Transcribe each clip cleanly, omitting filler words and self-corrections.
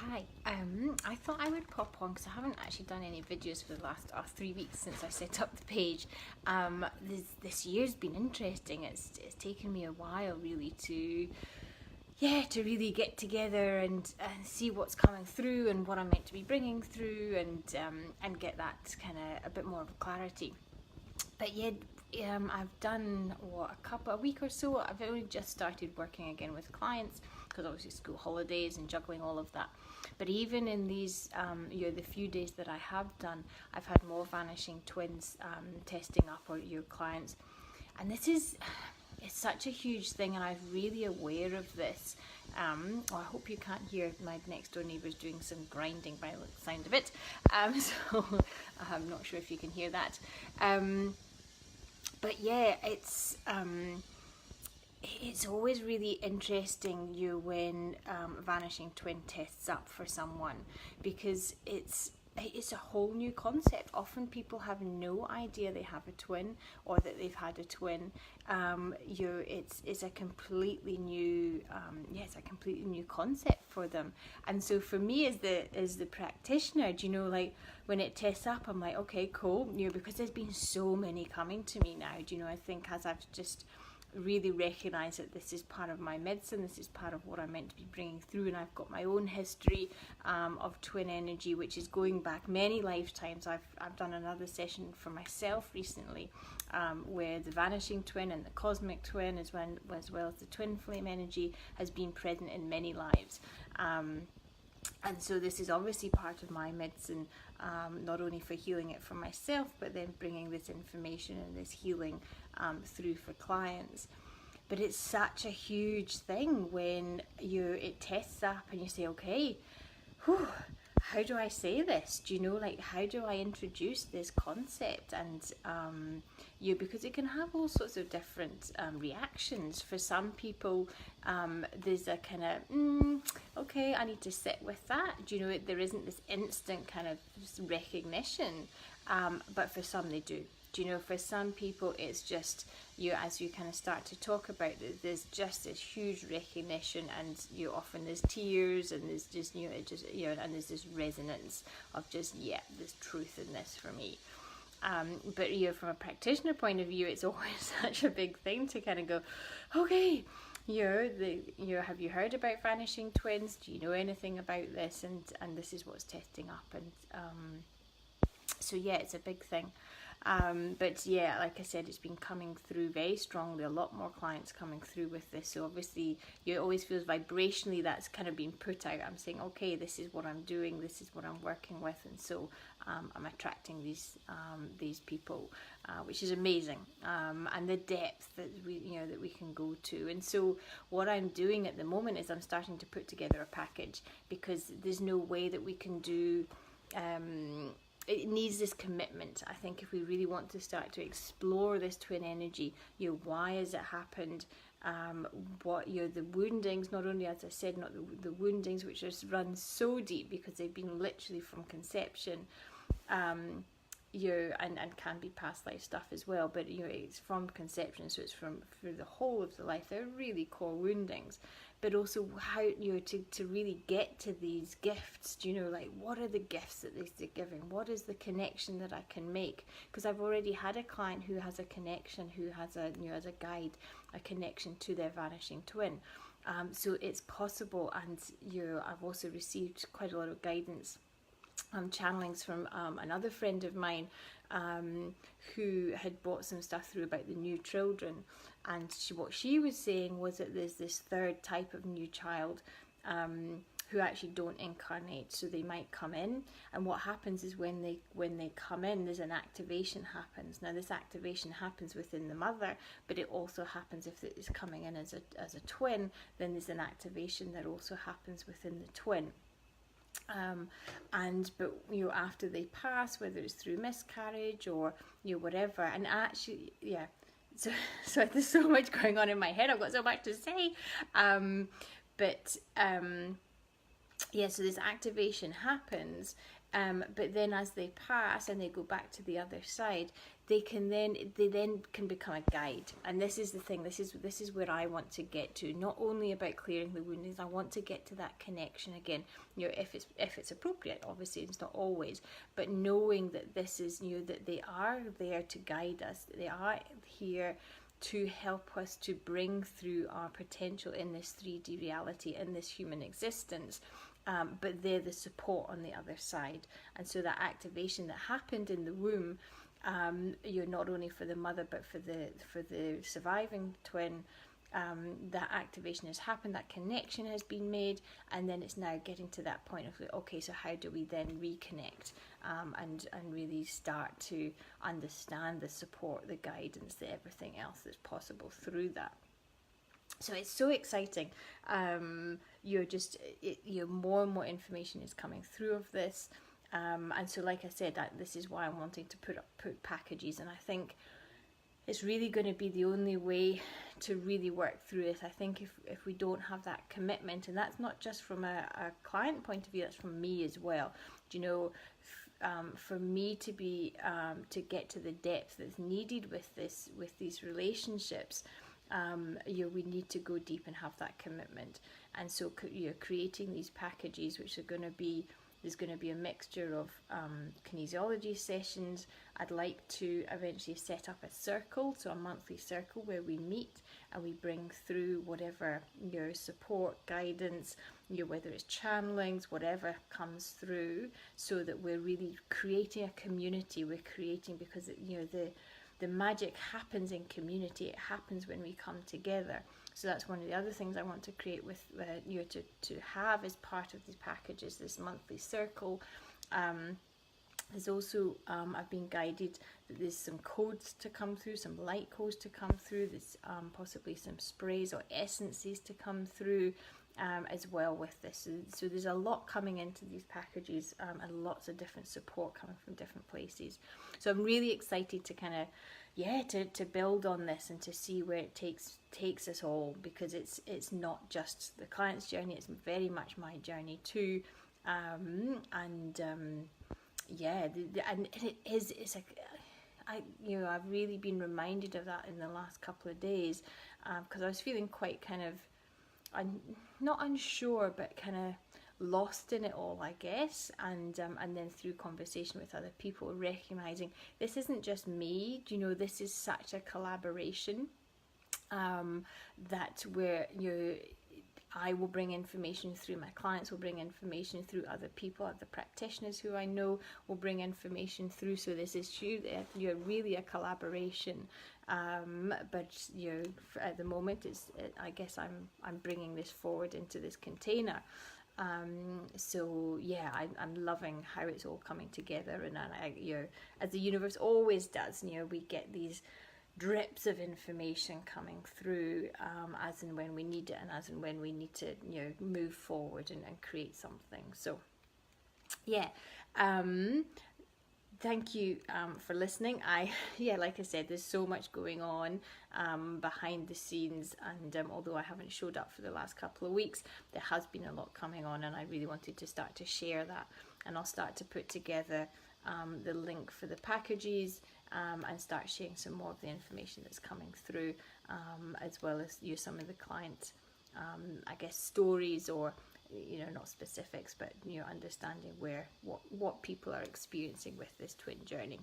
Hi, I thought I would pop on because I haven't actually done any videos for the last 3 weeks since I set up the page. This year's been interesting. It's taken me a while really to really get together and see what's coming through and what I'm meant to be bringing through and get that kind of a bit more of clarity. But I've done a week or so. I've only just started working again with clients because obviously school holidays and juggling all of that. But even in these, the few days that I have done, I've had more Vanishing Twins testing up or your clients, and it's such a huge thing, and I'm really aware of this. I hope you can't hear my next door neighbours doing some grinding by the sound of it. So I'm not sure if you can hear that. But yeah, it's always really interesting when Vanishing Twin tests up for someone, because it's a whole new concept. Often people have no idea they have a twin or that they've had a twin. It's a completely new concept for them. And so for me as the practitioner, like when it tests up, I'm like, okay, cool, because there's been so many coming to me now. I think as I've just really recognise that this is part of my medicine, this is part of what I'm meant to be bringing through, and I've got my own history of twin energy, which is going back many lifetimes. I've done another session for myself recently where the vanishing twin and the cosmic twin, as well as the twin flame energy, has been present in many lives. And so this is obviously part of my medicine, not only for healing it for myself, but then bringing this information and this healing through for clients. But it's such a huge thing when it tests up and you say, okay, how do I say this? How do I introduce this concept? And because it can have all sorts of different reactions. For some people, there's a kind of, okay, I need to sit with that. There isn't this instant kind of recognition, but for some they do. For some people it's just, as you kind of start to talk about it, there's just this huge recognition, and often there's tears, and there's just, and there's this resonance of just, there's truth in this for me. But from a practitioner point of view, it's always such a big thing to kind of go, okay, have you heard about Vanishing Twins? Do you know anything about this? And this is what's testing up, and so it's a big thing. But like I said, it's been coming through very strongly, a lot more clients coming through with this. So obviously it always feels vibrationally that's kind of been put out. I'm saying, okay, this is what I'm doing, this is what I'm working with, and so I'm attracting these people, which is amazing, and the depth that we can go to. And so what I'm doing at the moment is I'm starting to put together a package, because there's no way that we can do it needs this commitment. I think if we really want to start to explore this twin energy, why has it happened? What the woundings, not only, as I said, not the woundings, which just run so deep because they've been literally from conception, and can be past life stuff as well. But it's from conception, so it's through the whole of the life. They're really core woundings. But also how to really get to these gifts. What are the gifts that they're giving? What is the connection that I can make? Because I've already had a client who has a connection, who has as a guide, a connection to their vanishing twin. So it's possible, and I've also received quite a lot of guidance, channelings from another friend of mine who had brought some stuff through about the new children, and what she was saying was that there's this third type of new child who actually don't incarnate, so they might come in, and what happens is when they come in, there's an activation happens. Now this activation happens within the mother, but it also happens if it is coming in as a twin, then there's an activation that also happens within the twin. But after they pass, whether it's through miscarriage or whatever, and actually so there's so much going on in my head, I've got so much to say, so this activation happens, But then as they pass and they go back to the other side, they then can become a guide. And this is the thing, this is where I want to get to. Not only about clearing the woundings, I want to get to that connection again. If it's appropriate, obviously it's not always, but knowing that this is, that they are there to guide us, that they are here to help us to bring through our potential in this 3D reality, in this human existence. But they're the support on the other side. And so that activation that happened in the womb, not only for the mother but for the surviving twin, that activation has happened, that connection has been made, and then it's now getting to that point of, okay, so how do we then reconnect and really start to understand the support, the guidance, everything else that's possible through that. So it's so exciting. More and more information is coming through of this, and so, like I said, this is why I'm wanting to put packages. And I think it's really going to be the only way to really work through it. I think if we don't have that commitment, and that's not just from a client point of view, that's from me as well. For me to be to get to the depth that's needed with these relationships. We need to go deep and have that commitment. And so creating these packages, which are going to be, there's going to be a mixture of kinesiology sessions. I'd like to eventually set up a circle, so a monthly circle where we meet and we bring through whatever support, guidance, whether it's channelings, whatever comes through, so that we're really creating a community. We're creating, because the magic happens in community. It happens when we come together. So that's one of the other things I want to create with to have as part of these packages, this monthly circle. There's also I've been guided that there's some codes to come through, some light codes to come through. There's possibly some sprays or essences to come through as well with this. So there's a lot coming into these packages, and lots of different support coming from different places. So I'm really excited to kind of to build on this and to see where it takes us all, because it's not just the client's journey, it's very much my journey too. And it is, it's like, I've really been reminded of that in the last couple of days, because I was feeling quite kind of, not unsure, but kind of lost in it all, I guess, and then through conversation with other people, recognizing this isn't just me. This is such a collaboration, that where I will bring information through, my clients will bring information through, other people, other practitioners who I know will bring information through. So this is really a collaboration. But at the moment, I guess I'm bringing this forward into this container. I'm loving how it's all coming together, and as the universe always does, we get these drips of information coming through as and when we need it, and as and when we need to move forward and create something. So thank you for listening. Like I said, there's so much going on behind the scenes, and although I haven't showed up for the last couple of weeks, there has been a lot coming on, and I really wanted to start to share that. And I'll start to put together the link for the packages, and start sharing some more of the information that's coming through, as well as some of the client stories, or not specifics, but understanding what people are experiencing with this twin journey.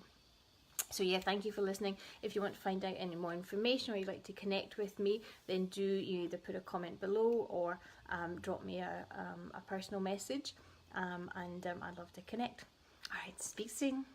So thank you for listening. If you want to find out any more information, or you'd like to connect with me, then do either put a comment below, or drop me a personal message, and I'd love to connect. All right, speak soon.